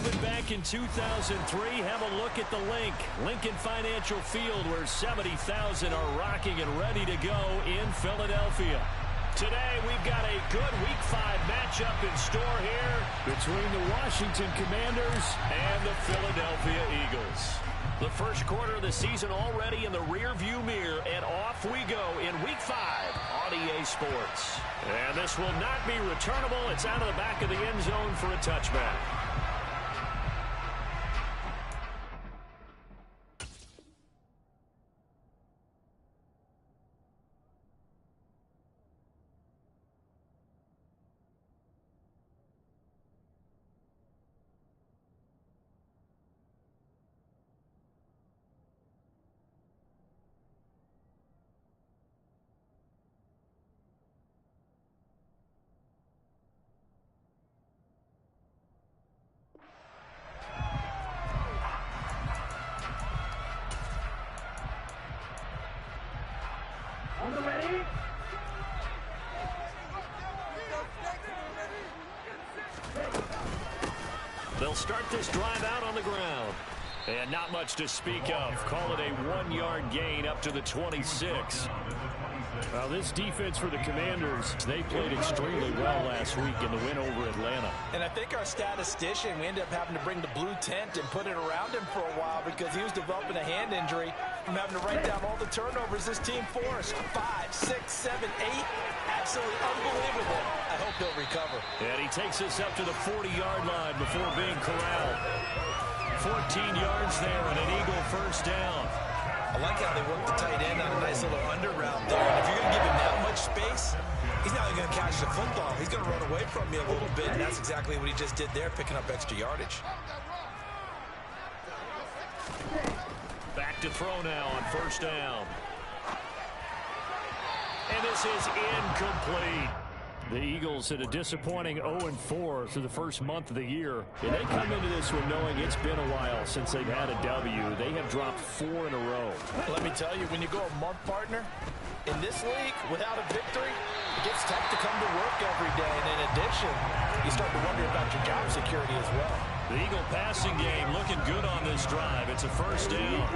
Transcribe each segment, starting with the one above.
opened back in 2003. Have a look at the Lincoln Financial Field, where 70,000 are rocking and ready to go in Philadelphia. Today, we've got a good Week 5 matchup in store here between the Washington Commanders and the Philadelphia Eagles. The first quarter of the season already in the rearview mirror, and off we go in Week 5 on EA Sports. And this will not be returnable. It's out of the back of the end zone for a touchback. They'll start this drive out on the ground. And not much to speak of. Call it a 1-yard gain up to the 26. Well, this defense for the Commanders, they played extremely well last week in the win over Atlanta. And I think our statistician, we ended up having to bring the blue tent and put it around him for a while because he was developing a hand injury from having to write down all the turnovers this team forced. 5, 6, 7, 8. Absolutely unbelievable. I hope he'll recover. And he takes us up to the 40-yard line before being corralled. 14 yards there and an Eagle first down. I like how they work the tight end on a nice little under route there. And if you're going to give him that much space, he's not going to catch the football. He's going to run away from you a little bit, and that's exactly what he just did there, picking up extra yardage. Back to throw now on first down. And this is incomplete. The Eagles had a disappointing 0-4 through the first month of the year. And they come into this one knowing it's been a while since they've had a W. They have dropped 4 in a row. Let me tell you, when you go a month, partner, in this league, without a victory, it gets tough to come to work every day. And in addition, you start to wonder about your job security as well. The Eagle passing game looking good on this drive. It's a first down.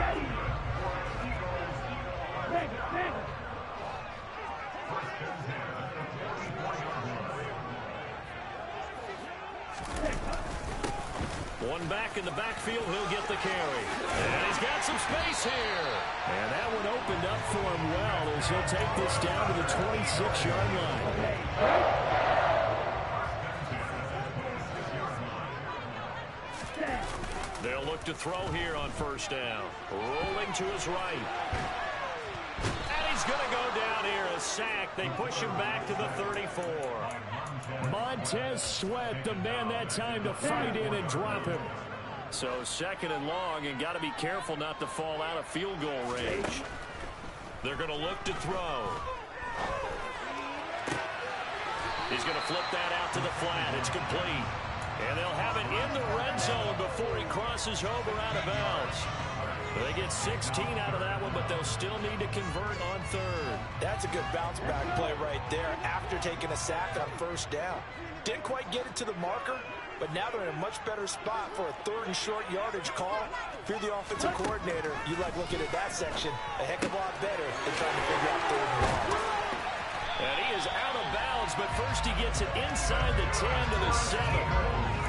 One back in the backfield, he'll get the carry. And he's got some space here. And that one opened up for him well as he'll take this down to the 26-yard line. They'll look to throw here on first down. Rolling to his right. And he's going to go down here, a sack. They push him back to the 34. Montez Sweat, the man that time to fight in and drop him. So second and long, and got to be careful not to fall out of field goal range. They're going to look to throw. He's going to flip that out to the flat. It's complete. And they'll have it in the red zone before he crosses over out of bounds. They get 16 out of that one, but they'll still need to convert on third. That's a good bounce back play right there after taking a sack on first down. Didn't quite get it to the marker, but now they're in a much better spot for a third and short yardage call. If you're the offensive coordinator, you like looking at that section a heck of a lot better than trying to figure out third and long. And he is out of bounds, but first he gets it inside the 10 to the 7.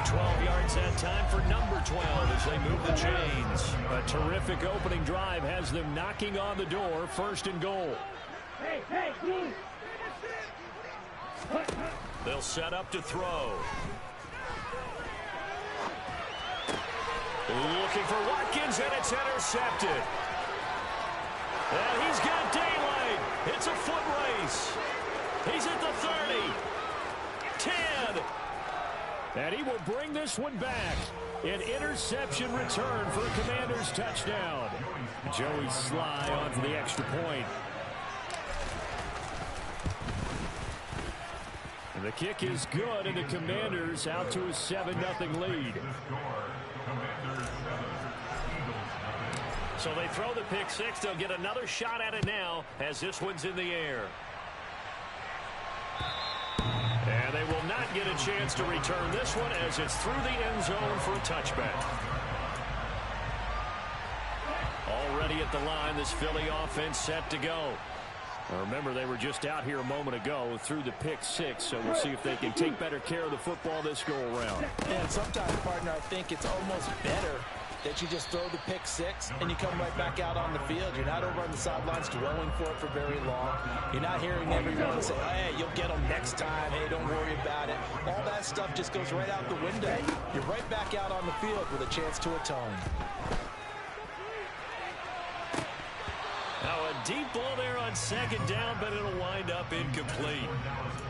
12 yards that time for number 12 as they move the chains. A terrific opening drive has them knocking on the door, first and goal. They'll set up to throw. Looking for Watkins, and it's intercepted. And he's got daylight. It's a foot race. He's at the 30. 10. And he will bring this one back. An interception return for a Commanders touchdown. Joey Sly on for the extra point. And the kick is good, and the Commanders out to a 7-0 lead. So they throw the pick six. They'll get another shot at it now as this one's in the air. And they will not might get a chance to return this one as it's through the end zone for a touchback. Already at the line, this Philly offense set to go. Remember, they were just out here a moment ago through the pick six, so we'll see if they can take better care of the football this go-around. And sometimes, partner, I think it's almost better that you just throw the pick six and you come right back out on the field. You're not over on the sidelines dwelling for it for very long. You're not hearing everyone say, hey, you'll get them next time. Hey, don't worry about it. All that stuff just goes right out the window. You're right back out on the field with a chance to atone. Now a deep ball there on second down, but it'll wind up incomplete.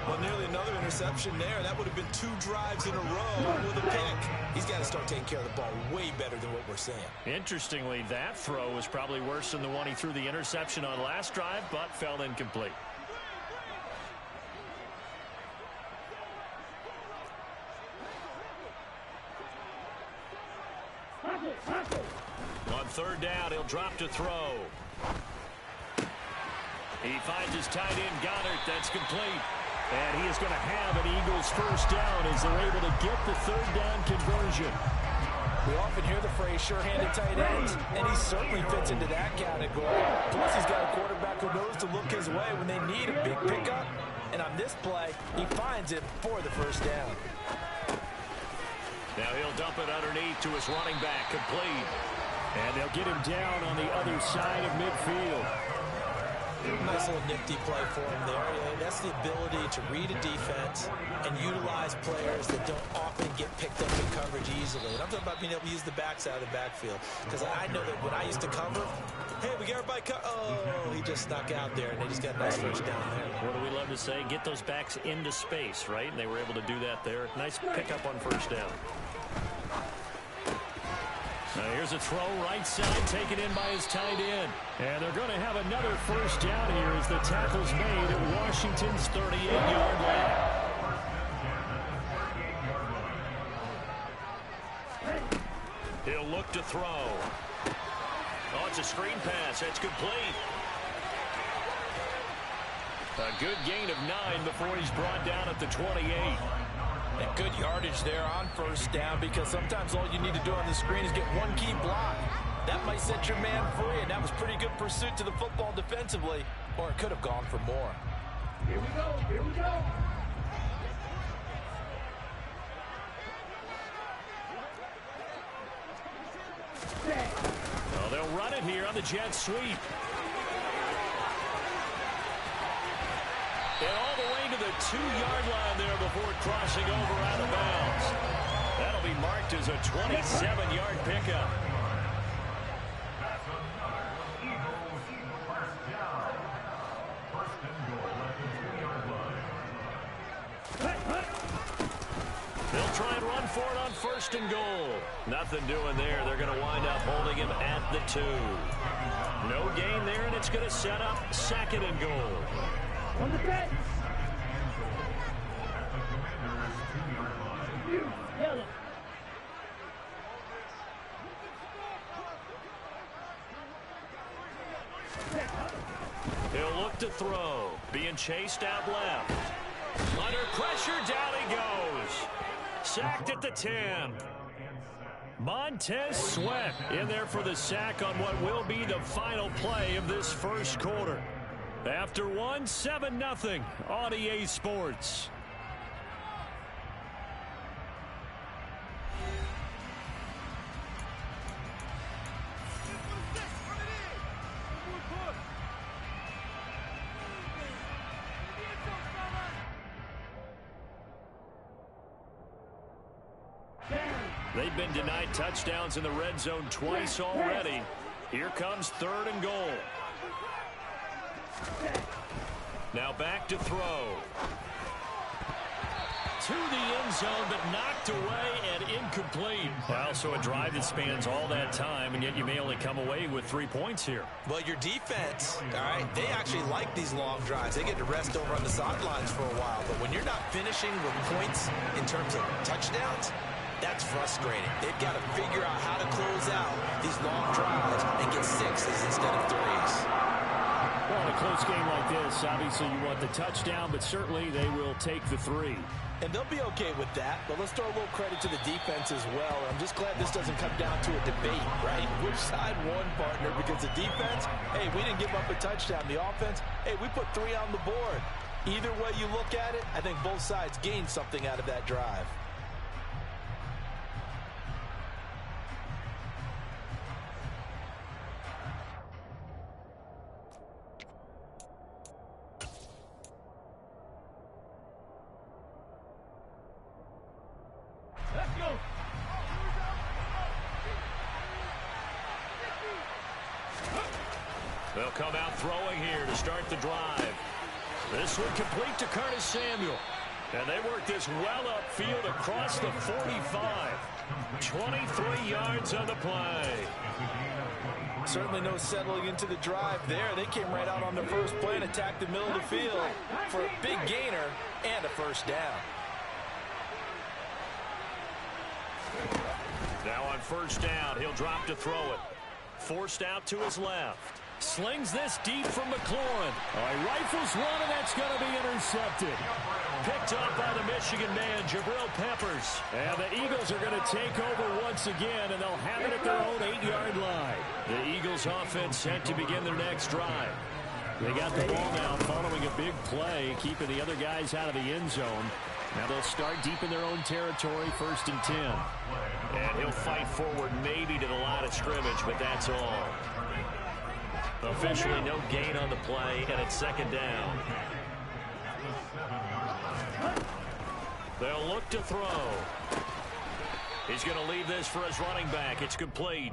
Well, nearly another interception there. That would have been 2 drives in a row with a pick. He's got to start taking care of the ball way better than what we're seeing. Interestingly, that throw was probably worse than the one he threw the interception on last drive, but fell incomplete. On third down, he'll drop to throw. He finds his tight end, Goddard. That's complete. And he is going to have an Eagles first down as they're able to get the third down conversion. We often hear the phrase sure-handed tight ends, and he certainly fits into that category. Plus, he's got a quarterback who knows to look his way when they need a big pickup. And on this play, he finds it for the first down. Now he'll dump it underneath to his running back, complete. And they'll get him down on the other side of midfield. Nice little nifty play for him there. That's the ability to read a defense and utilize players that don't often get picked up in coverage easily. And I'm talking about being able to use the backside of the backfield. Because I know that when I used to cover, hey, we got everybody oh, he just snuck out there, and they just got a nice first down there. What do we love to say? Get those backs into space, right? And they were able to do that there. Nice pickup on first down. Now here's a throw right side, taken in by his tight end. And they're going to have another first down here as the tackle's made at Washington's 38-yard line. He'll look to throw. Oh, it's a screen pass. That's complete. A good gain of 9 before he's brought down at the 28. And good yardage there on first down, because sometimes all you need to do on the screen is get one key block. That might set your man free, and that was pretty good pursuit to the football defensively, or it could have gone for more. Here we go, here we go. Well, they'll run it here on the jet sweep. And all the way to the 2-yard line there before crossing over out of bounds. That'll be marked as a 27-yard pickup. They'll try and run for it on first and goal. Nothing doing there. They're going to wind up holding him at the 2. No gain there, and it's going to set up second and goal. On the bench. Yellow. He'll look to throw. Being chased out left. Under pressure, down he goes. Sacked at the 10. Montez Sweat in there for the sack on what will be the final play of this first quarter. After 7-0 on EA Sports. They've been denied touchdowns in the red zone twice already. Here comes third and goal. Now back to throw. To the end zone, but knocked away and incomplete. Well, so a drive that spans all that time, and yet you may only come away with 3 points here. Well, your defense, all right, they actually like these long drives. They get to rest over on the sidelines for a while. But when you're not finishing with points in terms of touchdowns, that's frustrating. They've got to figure out how to close out these long drives and get 6s instead of 3s. Well, in a close game like this, obviously you want the touchdown, but certainly they will take the 3. And they'll be okay with that, but let's throw a little credit to the defense as well. I'm just glad this doesn't come down to a debate, right? Which side won, partner? Because the defense, hey, we didn't give up a touchdown. The offense, hey, we put 3 on the board. Either way you look at it, I think both sides gained something out of that drive. Let's go. They'll come out throwing here to start the drive. This one complete to Curtis Samuel. And they work this well upfield across the 45. 23 yards on the play. Certainly no settling into the drive there. They came right out on the first play and attacked the middle of the field for a big gainer and a first down. Now on first down, he'll drop to throw it. Forced out to his left. Slings this deep from McLaurin. He rifles one, and that's going to be intercepted. Picked up by the Michigan man, Jabril Peppers. And the Eagles are going to take over once again, and they'll have it at their own 8-yard line. The Eagles offense set to begin their next drive. They got the ball now following a big play, keeping the other guys out of the end zone. Now they'll start deep in their own territory, 1st and 10. And he'll fight forward maybe to the line of scrimmage, but that's all. Officially no gain on the play, and it's 2nd down. They'll look to throw. He's going to leave this for his running back. It's complete.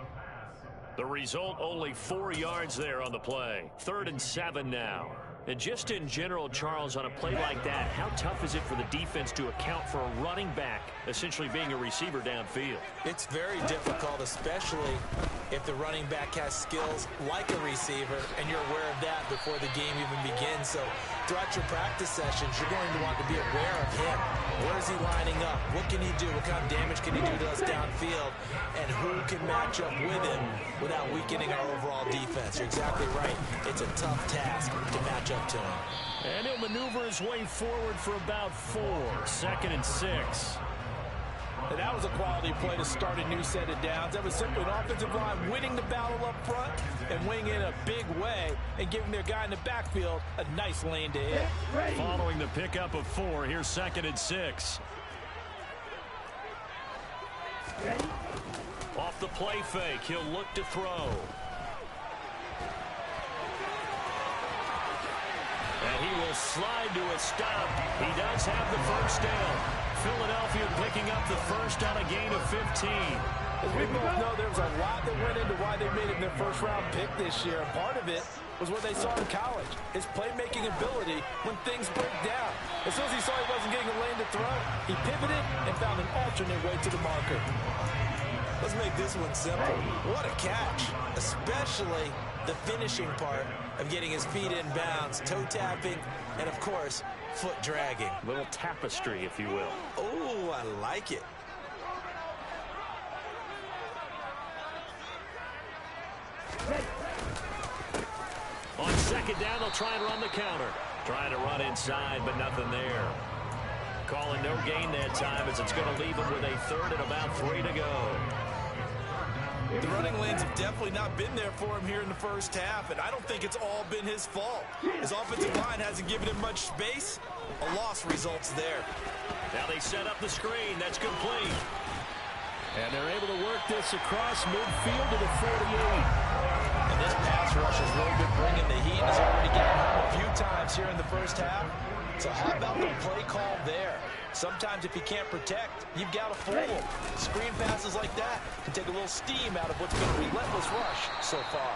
The result, only 4 yards there on the play. 3rd and 7 now. And just in general, Charles, on a play like that, how tough is it for the defense to account for a running back essentially being a receiver downfield? It's very difficult, especially if the running back has skills like a receiver, and you're aware of that before the game even begins. So throughout your practice sessions, you're going to want to be aware of him. Where is he lining up? What can he do? What kind of damage can he do to us downfield? And who can match up with him without weakening our overall defense? You're exactly right. It's a tough task to match up to him. And he'll maneuver his way forward for about 4. 2nd and 6. And that was a quality play to start a new set of downs. That was simply an offensive line winning the battle up front and winning in a big way and giving their guy in the backfield a nice lane to hit. Following the pickup of 4, here's 2nd and 6. Off the play fake, he'll look to throw. And he will slide to a stop. He does have the first down. Philadelphia picking up the first on a gain of 15. As we both know, there was a lot that went into why they made him their first-round pick this year. And part of it was what they saw in college, his playmaking ability when things break down. As soon as he saw he wasn't getting a lane to throw, he pivoted and found an alternate way to the marker. Let's make this one simple. What a catch, especially the finishing part of getting his feet in bounds, toe tapping, and of course, foot dragging. Little tapestry, if you will. Oh, I like it. On 2nd down, they'll try and run the counter. Trying to run inside, but nothing there. Calling no gain that time as it's going to leave them with a 3rd and about 3 to go. The running lanes have definitely not been there for him here in the first half, and I don't think it's all been his fault. His offensive line hasn't given him much space. A loss results there. Now they set up the screen. That's complete. And they're able to work this across midfield to the 48. And this pass rush has really been bringing the heat. He's already gotten home a few times here in the first half. So how about the play call there? Sometimes if you can't protect, you've got to fool them. Screen passes like that can take a little steam out of what's been a relentless rush so far.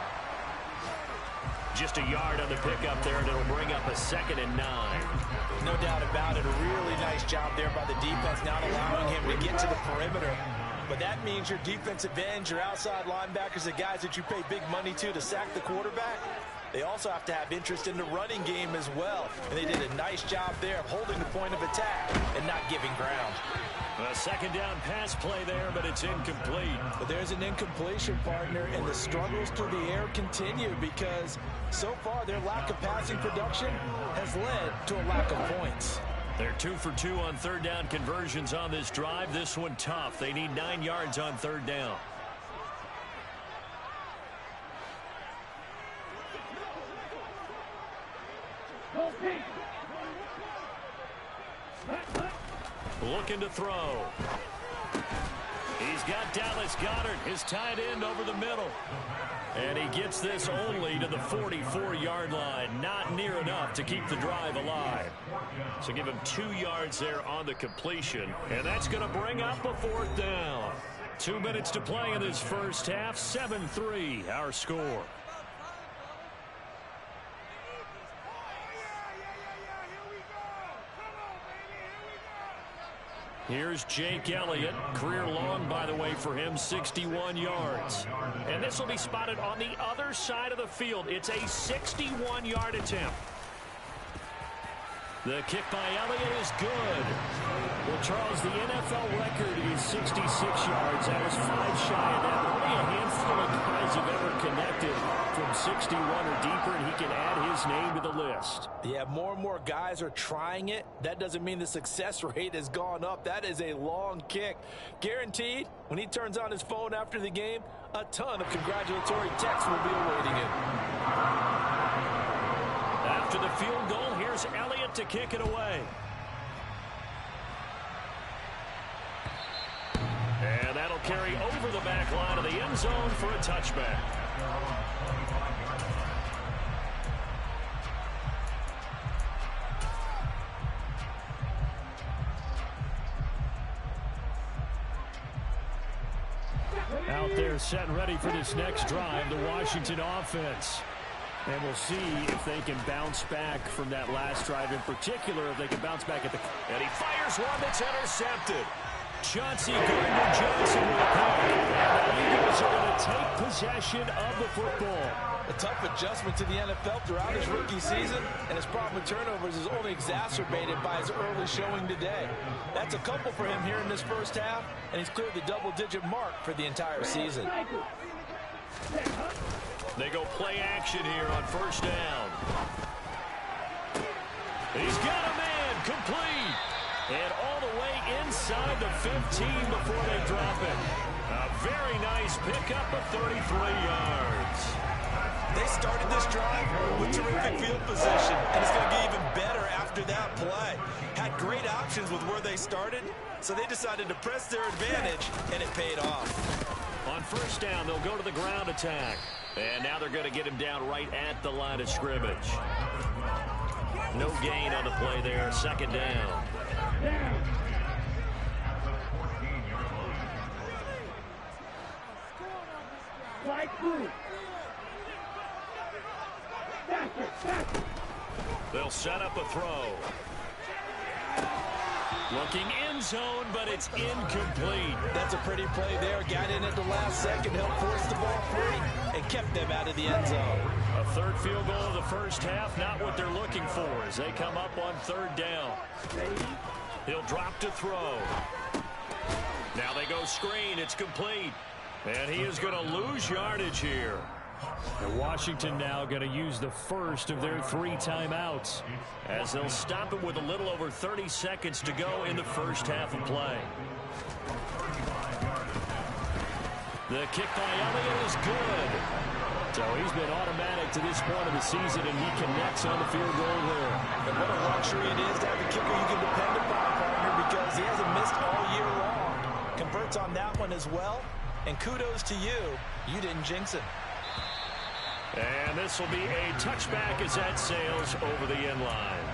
Just a yard on the pickup there, and it'll bring up a 2nd and 9. No doubt about it. A really nice job there by the defense, not allowing him to get to the perimeter. But that means your defensive ends, your outside linebackers, the guys that you pay big money to sack the quarterback, they also have to have interest in the running game as well. And they did a nice job there of holding the point of attack and not giving ground. A 2nd down pass play there, but it's incomplete. But there's an incompletion, partner, and the struggles through the air continue because so far their lack of passing production has led to a lack of points. They're 2 for 2 on third down conversions on this drive. This one tough. They need 9 yards on third down. Looking to throw. He's got Dallas Goedert, his tight end, over the middle. And he gets this only to the 44-yard line. Not near enough to keep the drive alive. So give him 2 yards there on the completion. And that's going to bring up a fourth down. 2 minutes to play in this first half. 7-3 our score. Here's Jake Elliott. Career long, by the way, for him, 61 yards. And this will be spotted on the other side of the field. It's a 61-yard attempt. The kick by Elliott is good. Well, Charles, the NFL record is 66 yards. That was 5 shy of that. Only a handful of guys have ever connected from 61 or deeper, and he can add his name to the list. Yeah, more and more guys are trying it. That doesn't mean the success rate has gone up. That is a long kick. Guaranteed, when he turns on his phone after the game, a ton of congratulatory texts will be awaiting him. After the field goal, here's Elliott to kick it away. And that'll carry over the back line of the end zone for a touchback. Out there set and ready for this next drive, the Washington offense. And we'll see if they can bounce back from that last drive, in particular, if they can bounce back at the... And he fires one that's intercepted. Chauncey Gardner-Johnson with a pick. And the Eagles are going to take possession of the football. A tough adjustment to the NFL throughout his rookie season, and his problem with turnovers is only exacerbated by his early showing today. That's a couple for him here in this first half, and he's cleared the double-digit mark for the entire season. They go play action here on first down. He's got a man, complete. And all the way inside the 15 before they drop it. A very nice pickup of 33 yards. They started this drive with terrific field position, and it's going to get even better after that play. Had great options with where they started, so they decided to press their advantage, and it paid off. On first down, they'll go to the ground attack. And now they're going to get him down right at the line of scrimmage. No gain on the play there. Second down. They'll set up a throw. Looking end zone, but it's incomplete. That's a pretty play there. Got in at the last second, helped force the ball free, and kept them out of the end zone. A third field goal of the first half, not what they're looking for as they come up on third down. He'll drop to throw. Now they go screen. It's complete. And he is going to lose yardage here. And Washington now going to use the first of their 3 timeouts as they'll stop it with a little over 30 seconds to go in the first half of play. The kick by Elliott is good. So he's been automatic to this point of the season, and he connects on the field goal there. And what a luxury it is to have a kicker you can depend upon, partner, because he hasn't missed all year long. Converts on that one as well. And kudos to you. You didn't jinx it. And this will be a touchback as that sails over the end line.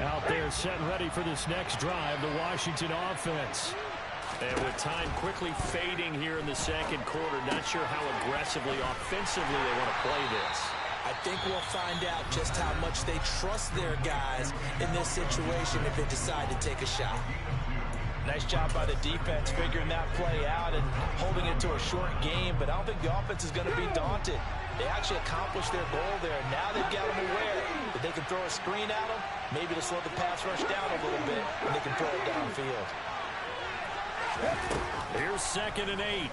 Out there set and ready for this next drive, the Washington offense. And with time quickly fading here in the second quarter, not sure how aggressively, offensively they want to play this. I think we'll find out just how much they trust their guys in this situation if they decide to take a shot. Nice job by the defense figuring that play out and holding it to a short game, but I don't think the offense is going to be daunted. They actually accomplished their goal there. Now they've got them aware that they can throw a screen at them, maybe to slow the pass rush down a little bit, and they can throw it downfield. Here's 2nd and 8.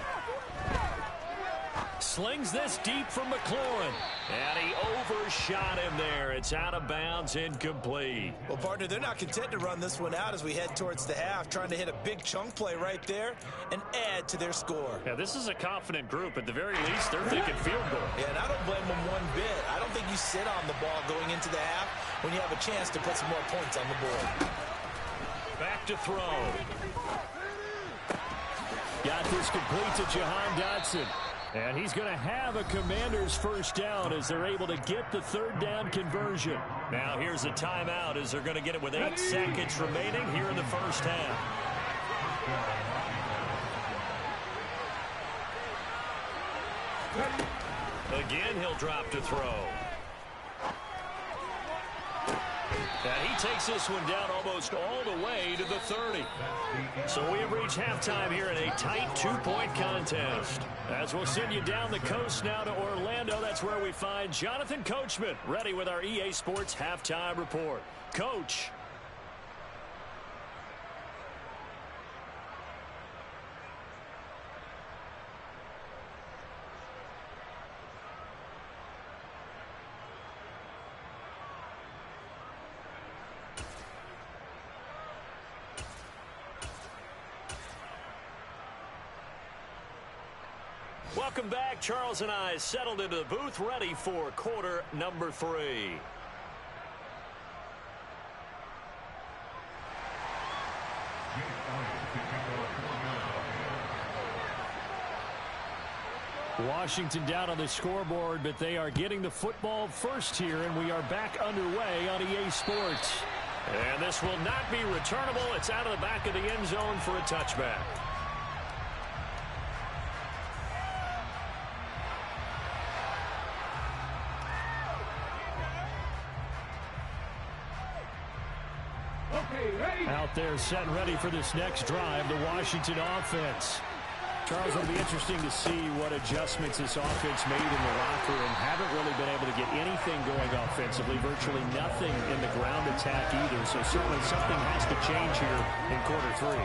Slings this deep from McLaurin. And he overshot him there. It's out of bounds, incomplete. Well, partner, they're not content to run this one out as we head towards the half, trying to hit a big chunk play right there and add to their score. Yeah, this is a confident group. At the very least, they're thinking field goal. Yeah, and I don't blame them one bit. I don't think you sit on the ball going into the half when you have a chance to put some more points on the board. Back to throw. Got this complete to Jahan Dotson. And he's going to have a Commanders first down as they're able to get the 3rd down conversion. Now here's a timeout as they're going to get it with 8 seconds remaining here in the first half. Again, he'll drop to throw. And he takes this one down almost all the way to the 30. So we have reached halftime here in a tight 2-point contest. As we'll send you down the coast now to Orlando, that's where we find Jonathan Coachman ready with our EA Sports Halftime Report. Coach. Welcome back. Charles and I settled into the booth, ready for quarter number 3. Washington down on the scoreboard, but they are getting the football first here, and we are back underway on EA Sports. And this will not be returnable. It's out of the back of the end zone for a touchback. Out there set and ready for this next drive, the Washington offense. Charles, it'll be interesting to see what adjustments this offense made in the locker room. Haven't really been able to get anything going offensively, virtually nothing in the ground attack either. So certainly something has to change here in quarter 3.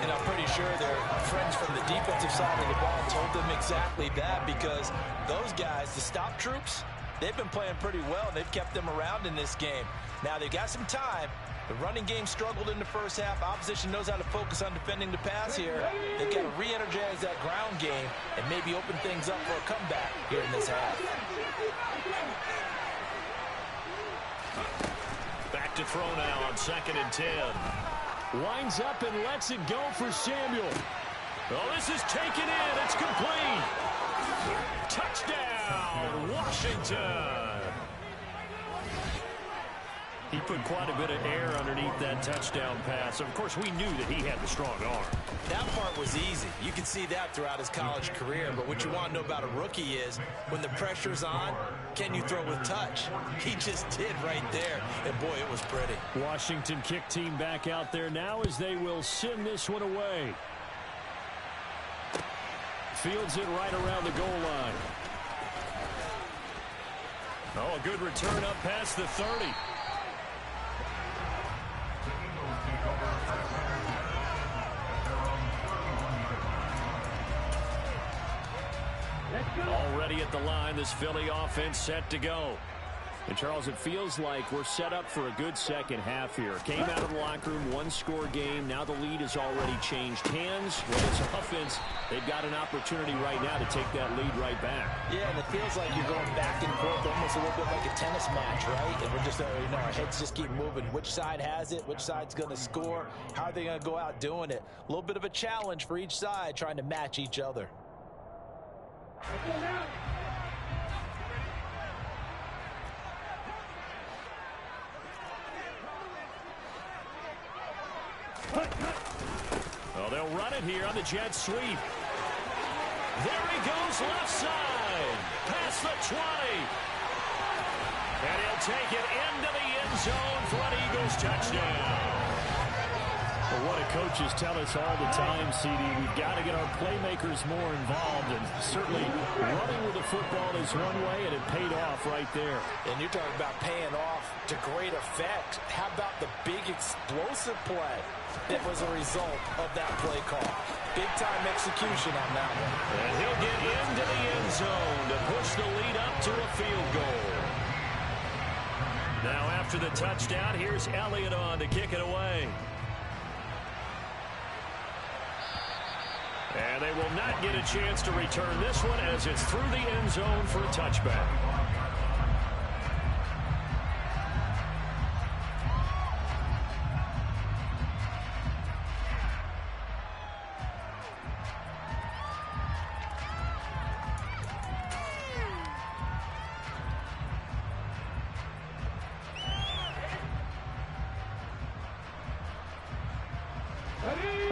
And I'm pretty sure their friends from the defensive side of the ball told them exactly that, because those guys, the stop troops, they've been playing pretty well. They've kept them around in this game. Now they've got some time. The running game struggled in the first half. Opposition knows how to focus on defending the pass here. They've got to re-energize that ground game and maybe open things up for a comeback here in this half. Back to throw now on 2nd and 10. Winds up and lets it go for Samuel. Oh, this is taken in. It's complete. Touchdown, Washington. He put quite a bit of air underneath that touchdown pass. Of course, we knew that he had the strong arm. That part was easy. You can see that throughout his college career. But what you want to know about a rookie is when the pressure's on, can you throw with touch? He just did right there. And, boy, it was pretty. Washington kick team back out there now as they will send this one away. Fields it right around the goal line. Oh, a good return up past the 30. Already at the line, this Philly offense set to go. And, Charles, it feels like we're set up for a good second half here. Came out of the locker room, one-score game. Now the lead has already changed hands. With this offense, they've got an opportunity right now to take that lead right back. Yeah, and it feels like you're going back and forth, almost a little bit like a tennis match, right? And we're just, our heads just keep moving. Which side has it? Which side's going to score? How are they going to go out doing it? A little bit of a challenge for each side, trying to match each other. Well, they'll run it here on the jet sweep. There he goes left side. Past the 20. And he'll take it into the end zone for an Eagles touchdown. What do coaches tell us all the time, CD? We've got to get our playmakers more involved, and certainly running with the football is one way, and it paid off right there. And you're talking about paying off to great effect. How about the big explosive play that was a result of that play call? Big-time execution on that one. And he'll get into the end zone to push the lead up to a field goal. Now after the touchdown, here's Elliott on to kick it away. And they will not get a chance to return this one as it's through the end zone for a touchback.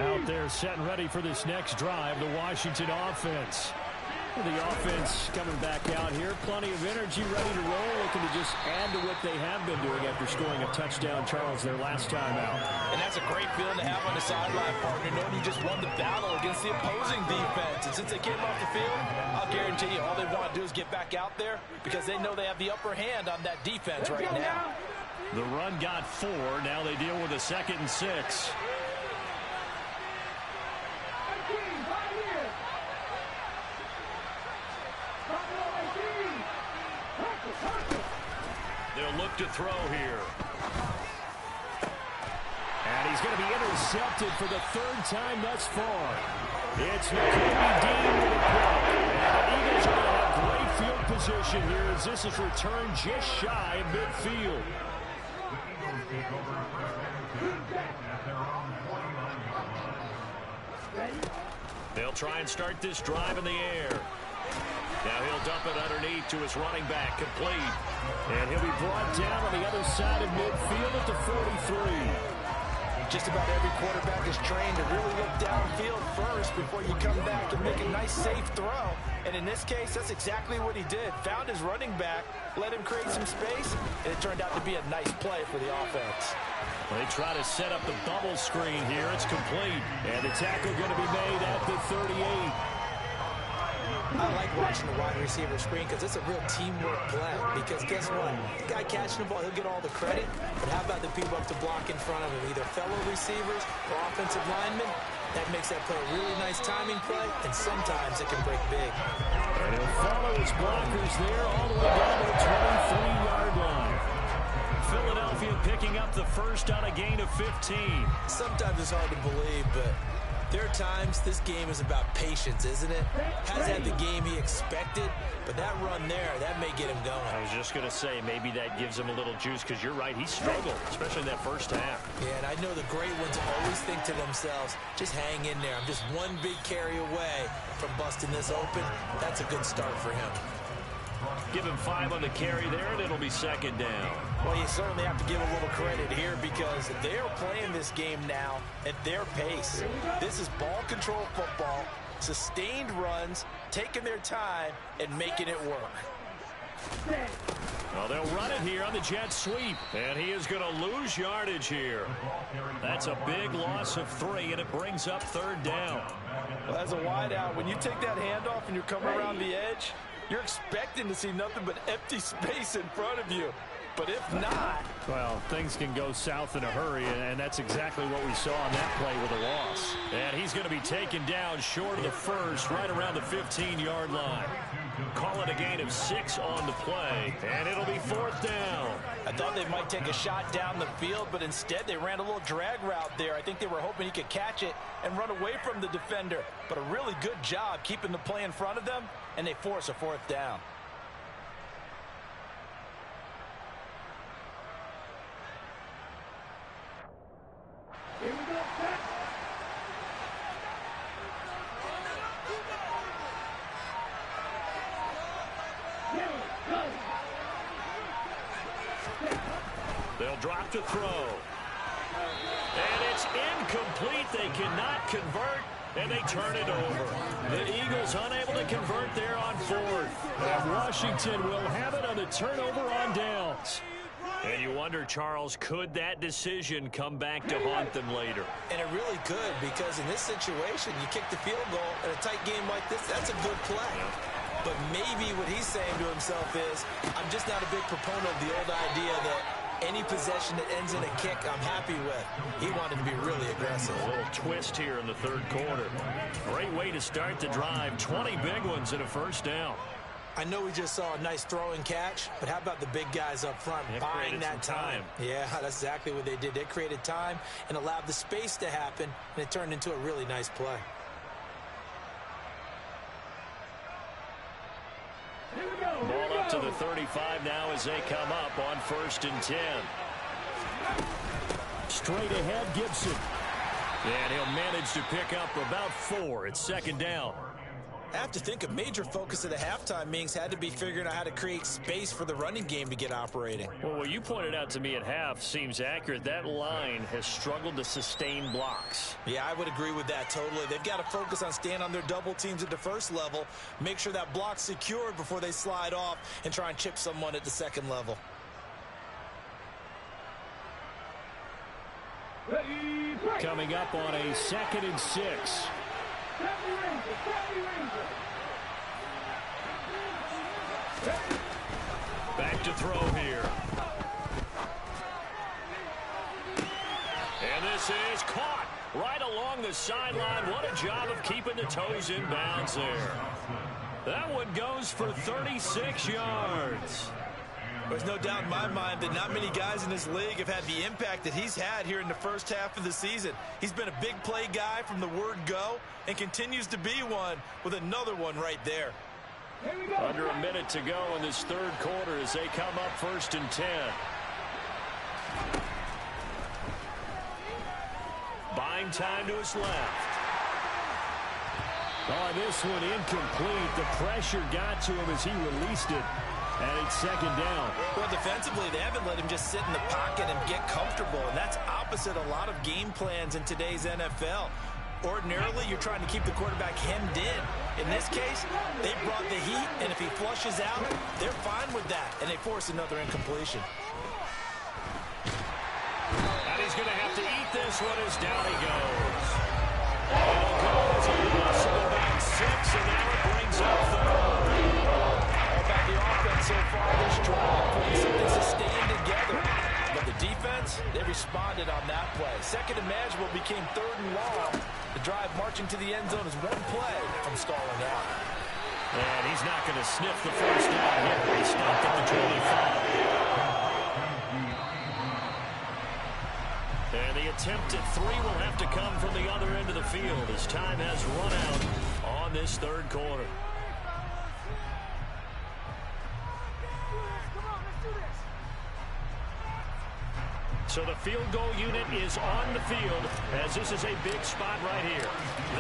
Out there set and ready for this next drive, the Washington offense. The offense coming back out here, plenty of energy, ready to roll, looking to just add to what they have been doing after scoring a touchdown, Charles, their last time out. And that's a great feeling to have on the sideline, partner, knowing you just won the battle against the opposing defense. And since they came off the field, I'll guarantee you all they want to do is get back out there because they know they have the upper hand on that defense right now. The run got 4. Now they deal with a 2nd and 6. They'll look to throw here. And he's going to be intercepted for the 3rd time thus far. It's McCoy Dean with a pick. And the Eagles are going to have great field position here as this is returned just shy of midfield. They'll try and start this drive in the air. Now he'll dump it underneath to his running back, complete. And he'll be brought down on the other side of midfield at the 43. Just about every quarterback is trained to really look downfield first before you come back and make a nice, safe throw. And in this case, that's exactly what he did. Found his running back, let him create some space, and it turned out to be a nice play for the offense. They try to set up the bubble screen here. It's complete. And the tackle going to be made at the 38. I like watching the wide receiver screen because it's a real teamwork play. Because guess what? The guy catching the ball, he'll get all the credit. But how about the people up to block in front of him? Either fellow receivers or offensive linemen. That makes that play a really nice timing play, and sometimes it can break big. And he'll follow his blockers there all the way down to the 23-yard line. Philadelphia picking up the first on a gain of 15. Sometimes it's hard to believe, but there are times this game is about patience, isn't it? Hasn't had the game he expected, but that run there, that may get him going. I was just going to say, maybe that gives him a little juice, because you're right, he struggled, especially in that first half. Yeah, and I know the great ones always think to themselves, just hang in there. I'm just one big carry away from busting this open. That's a good start for him. Give him 5 on the carry there, and it'll be 2nd down. Well, you certainly have to give a little credit here because they're playing this game now at their pace. This is ball control football, sustained runs, taking their time, and making it work. Well, they'll run it here on the jet sweep, and he is going to lose yardage here. That's a big loss of 3, and it brings up 3rd down. Well, as a wideout, when you take that handoff and you're coming around the edge, you're expecting to see nothing but empty space in front of you. But if not, well, things can go south in a hurry, and that's exactly what we saw on that play with a loss. And he's going to be taken down short of the first, right around the 15-yard line. Call it a gain of 6 on the play, and it'll be 4th down. I thought they might take a shot down the field, but instead they ran a little drag route there. I think they were hoping he could catch it and run away from the defender. But a really good job keeping the play in front of them, and they force a 4th down. Here we go, set. They'll drop to throw. And it's incomplete. They cannot convert, and they turn it over. The Eagles unable to convert there on 4th. And Washington will have it on the turnover on downs. And you wonder, Charles, could that decision come back to haunt them later? And it really could, because in this situation, you kick the field goal in a tight game like this, that's a good play. Yeah. But maybe what he's saying to himself is, I'm just not a big proponent of the old idea that any possession that ends in a kick, I'm happy with. He wanted to be really aggressive. A little twist here in the third quarter. Great way to start the drive. 20 big ones and a first down. I know we just saw a nice throw and catch, but how about the big guys up front buying that time? Yeah, that's exactly what they did. They created time and allowed the space to happen, and it turned into a really nice play. Ball up to the 35 now as they come up on 1st and 10. Straight ahead, Gibson. And he'll manage to pick up about 4. It's 2nd down. I have to think a major focus of the halftime meetings had to be figuring out how to create space for the running game to get operating. Well, what you pointed out to me at half seems accurate. That line has struggled to sustain blocks. Yeah, I would agree with that totally. They've got to focus on staying on their double teams at the first level, make sure that block's secured before they slide off and try and chip someone at the second level. Coming up on a 2nd and 6. Back to throw here. And this is caught right along the sideline. What a job of keeping the toes in bounds there. That one goes for 36 yards. There's no doubt in my mind that not many guys in this league have had the impact that he's had here in the first half of the season. He's been a big play guy from the word go and continues to be one with another one right there. Under a minute to go in this third quarter as they come up 1st and 10. Buying time to his left. Oh, this one incomplete. The pressure got to him as he released it. And it's 2nd down. Well, defensively, they haven't let him just sit in the pocket and get comfortable. And that's opposite a lot of game plans in today's NFL. Ordinarily, you're trying to keep the quarterback hemmed in. In this case, they brought the heat, and if he flushes out, they're fine with that. And they force another incompletion. And he's going to have to eat this one as down he goes. It'll go as a loss of about 6, and now it brings up 3rd. About the offense so far this drive, putting something sustained together. But the defense, they responded on that play. 2nd and manageable became 3rd and long. The drive marching to the end zone is one play from stalling out. And he's not going to sniff the first down here. He stopped at the 25. And the attempt at 3 will have to come from the other end of the field as time has run out on this third quarter. So the field goal unit is on the field as this is a big spot right here.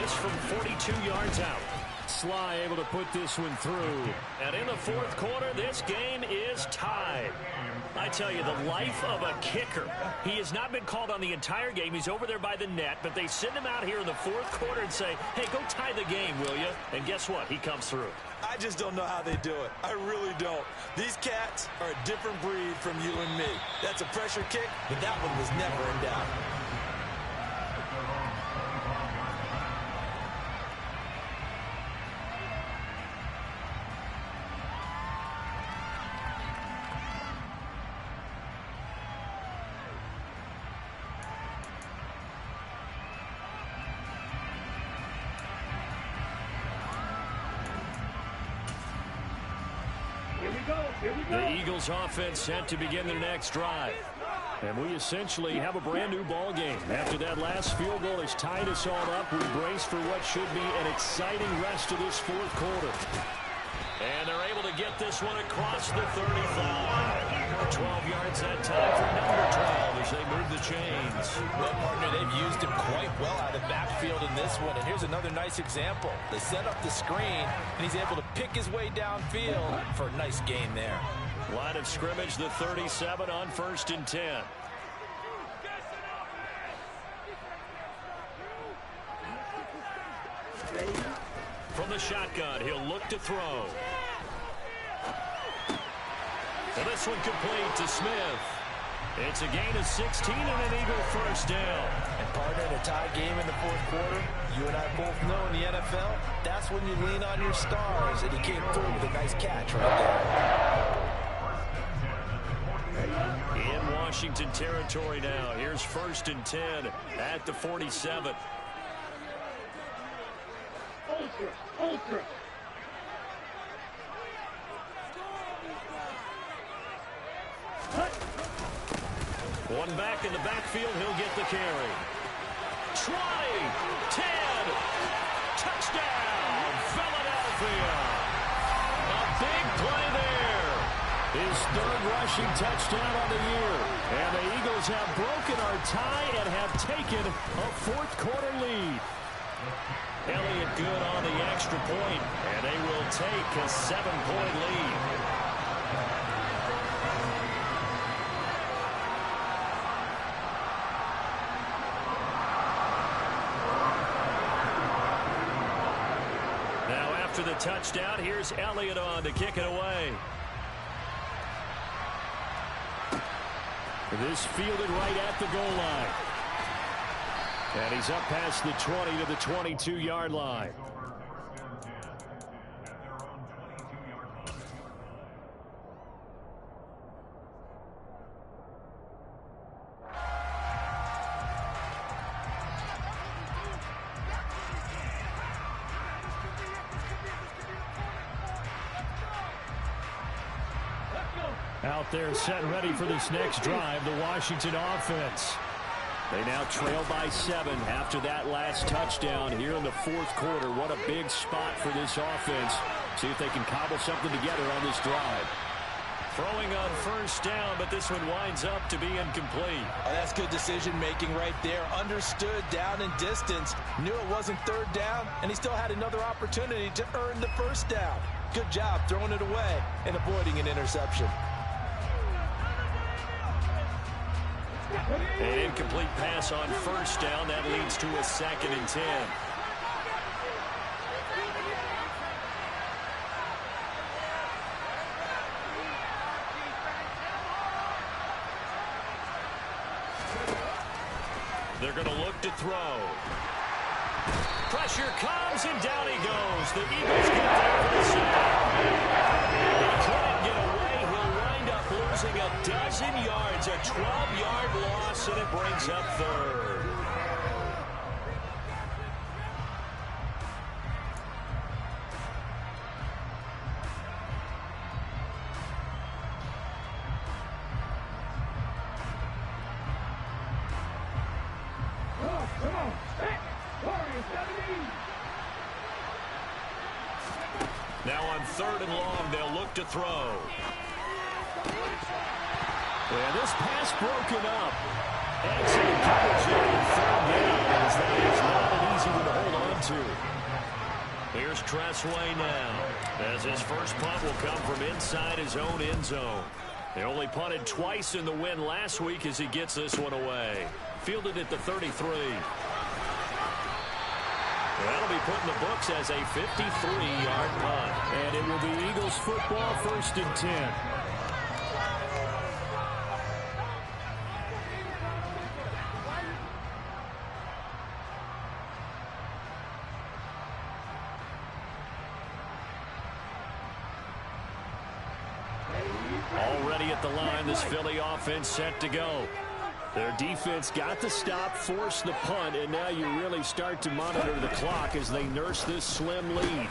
This from 42 yards out. Sly able to put this one through. And in the fourth quarter, this game is tied. I tell you, the life of a kicker. He has not been called on the entire game. He's over there by the net, but they send him out here in the fourth quarter and say, hey, go tie the game, will you? And guess what? He comes through. I just don't know how they do it. I really don't. These cats are a different breed from you and me. That's a pressure kick, but that one was never in doubt. The Eagles offense set to begin their next drive. And we essentially have a brand new ball game. After that last field goal has tied us all up, we brace for what should be an exciting rest of this fourth quarter. And they're able to get this one across the 35. 12 yards that time for number 12 as they move the chains. Well, partner, they've used him quite well out of the backfield in this one. And here's another nice example. They set up the screen, and he's able to pick his way downfield for a nice gain there. Line of scrimmage, the 37 on 1st and 10. From the shotgun, he'll look to throw. And this one complete to Smith. It's a gain of 16 and an Eagle first down. And partner, in a tie game in the fourth quarter, you and I both know in the NFL, that's when you lean on your stars, and he came through with a nice catch right there. In Washington territory now. Here's 1st and 10 at the 47. Ultra. One back in the backfield, he'll get the carry. 20, 10, touchdown, Philadelphia. A big play there. His 3rd rushing touchdown on the year. And the Eagles have broken our tie and have taken a 4th quarter lead. Elliott good on the extra point, and they will take a 7-point lead. After the touchdown, here's Elliott on to kick it away. This fielded right at the goal line. And he's up past the 20 to the 22-yard line. Out there set and ready for this next drive, the Washington offense. They now trail by 7 after that last touchdown here in the 4th quarter. What a big spot for this offense. See if they can cobble something together on this drive. Throwing on 1st down, but this one winds up to be incomplete. Oh, that's good decision-making right there. Understood down and distance. Knew it wasn't 3rd down, and he still had another opportunity to earn the 1st down. Good job throwing it away and avoiding an interception. An incomplete pass on 1st down. That leads to a 2nd and 10. They're going to look to throw. Pressure comes, and down he goes. The Eagles get there for the sack. He couldn't get away. He'll wind up losing a dozen yards, a 12-yard loss, and it brings up 3rd. Now on 3rd and long, they'll look to throw. And this pass broken up. Excellent coverage there in 3rd down, as that is not an easy one to hold on to. Here's Tressway now, as his first punt will come from inside his own end zone. They only punted twice in the win last week as he gets this one away. Fielded at the 33. That'll be put in the books as a 53-yard punt. And it will be Eagles football, 1st and 10. Already at the line, this Philly offense set to go. Their defense got the stop, forced the punt, and now you really start to monitor the clock as they nurse this slim lead.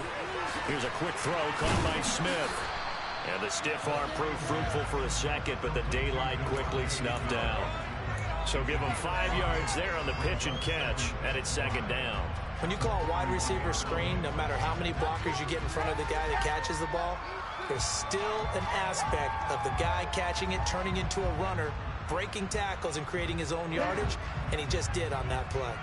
Here's a quick throw caught by Smith. And the stiff arm proved fruitful for a second, but the daylight quickly snuffed down. So give them 5 yards there on the pitch and catch, and it's 2nd down. When you call a wide receiver screen, no matter how many blockers you get in front of the guy that catches the ball, there's still an aspect of the guy catching it, turning into a runner, breaking tackles and creating his own yardage, and he just did on that play.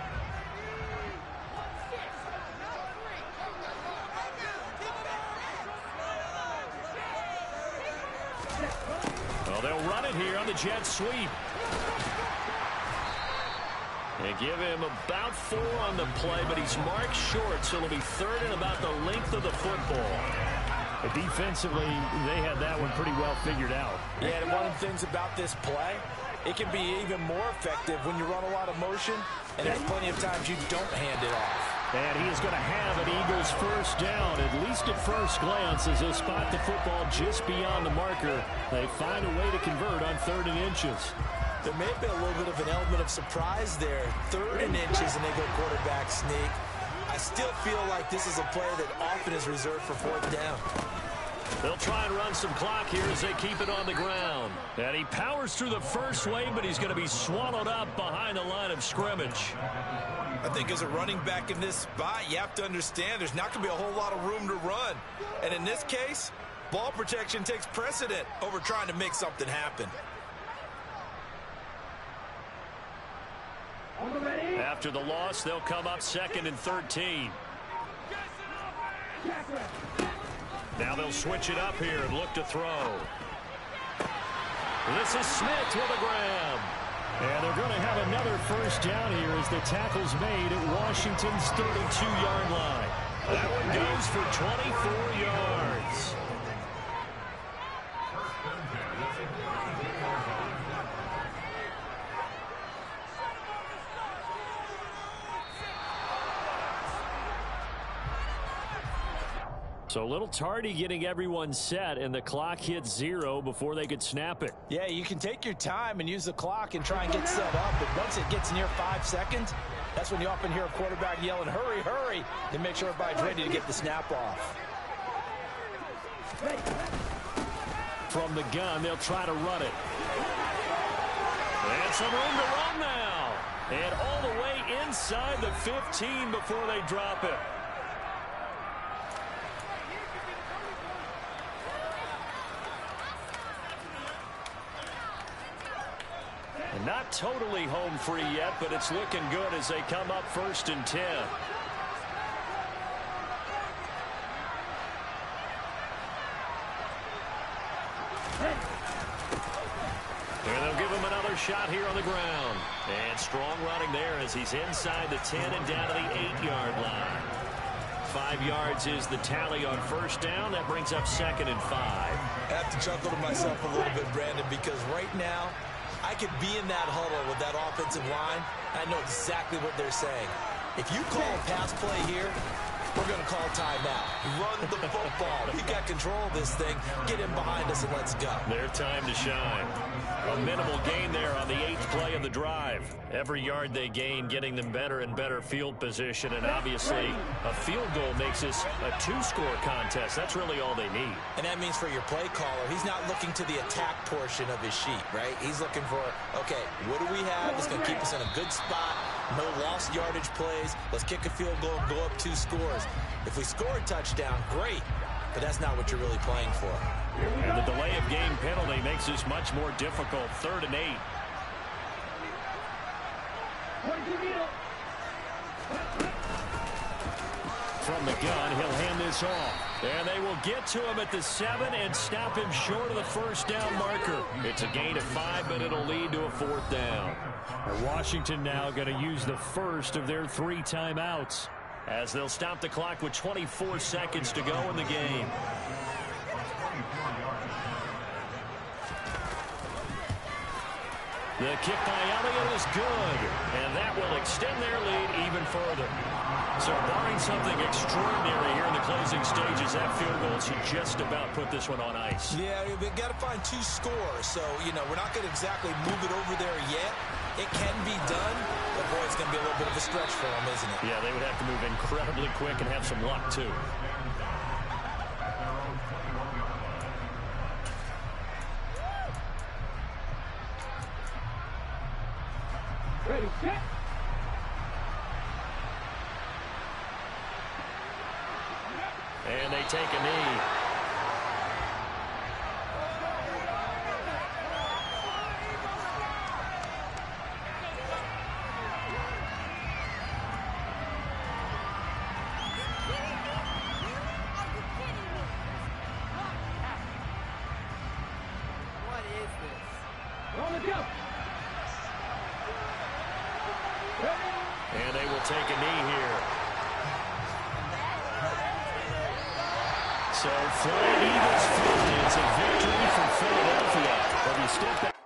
Well, they'll run it here on the jet sweep. They give him about 4 on the play, but he's marked short, so it'll be 3rd and about the length of the football. But defensively, they had that one pretty well figured out. Yeah, and one of the things about this play, It can be even more effective when you run a lot of motion, and there's plenty of times you don't hand it off. And he is going to have an Eagles first down, at least at first glance, as he'll spot the football just beyond the marker. They find a way to convert on 3rd and inches. There may have been a little bit of an element of surprise there. 3rd and inches, and they go quarterback sneak. I still feel like this is a play that often is reserved for 4th down. They'll try and run some clock here as they keep it on the ground. And he powers through the first wave, but he's going to be swallowed up behind the line of scrimmage. I think as a running back in this spot, you have to understand there's not going to be a whole lot of room to run. And in this case, ball protection takes precedent over trying to make something happen. After the loss, they'll come up 2nd and 13. Now they'll switch it up here and look to throw. This is Smith with a grab. And they're going to have another first down here as the tackle's made at Washington's 32-yard line. That one goes for 24 yards. So a little tardy getting everyone set, and the clock hits 0 before they could snap it. Yeah, you can take your time and use the clock and try and get set up, but once it gets near 5 seconds, that's when you often hear a quarterback yelling, hurry, hurry, to make sure everybody's ready to get the snap off. From the gun, they'll try to run it. And some room to run now. And all the way inside the 15 before they drop it. Not totally home free yet, but it's looking good as they come up 1st and 10. And they'll give him another shot here on the ground. And strong running there as he's inside the 10 and down to the 8-yard line. 5 yards is the tally on first down. That brings up 2nd and 5. I have to chuckle to myself a little bit, Brandon, because right now, I could be in that huddle with that offensive line. I know exactly what they're saying. If you call a pass play here, we're going to call timeout. Run the football. We got control of this thing. Get him behind us and let's go. Their time to shine. A minimal gain there on the 8th play of the drive. Every yard they gain getting them better and better field position, and obviously a field goal makes this a 2-score contest. That's really all they need. And that means for your play caller, he's not looking to the attack portion of his sheet, right? He's looking for, okay, what do we have that's going to keep us in a good spot? No lost yardage plays. Let's kick a field goal and go up 2 scores. If we score a touchdown, great, but that's not what you're really playing for. And the delay of game penalty makes this much more difficult. 3rd and 8. From the gun, he'll hand this off. And they will get to him at the 7 and stop him short of the first down marker. It's a gain of 5, but it'll lead to a 4th down. Washington now going to use the first of their 3 timeouts as they'll stop the clock with 24 seconds to go in the game. The kick by Elliott is good, and that will extend their lead even further. So barring something extraordinary here in the closing stages, that field goal should just about put this one on ice. Yeah, we've got to find 2 scores, so, you know, we're not going to exactly move it over there yet. It can be done, but, boy, it's going to be a little bit of a stretch for them, isn't it? Yeah, they would have to move incredibly quick and have some luck, too. Ready, set. And they take a knee. What is this? On the go. And they will take a knee here. So Flying Eagles fly. It's a victory for Philadelphia. But you step back.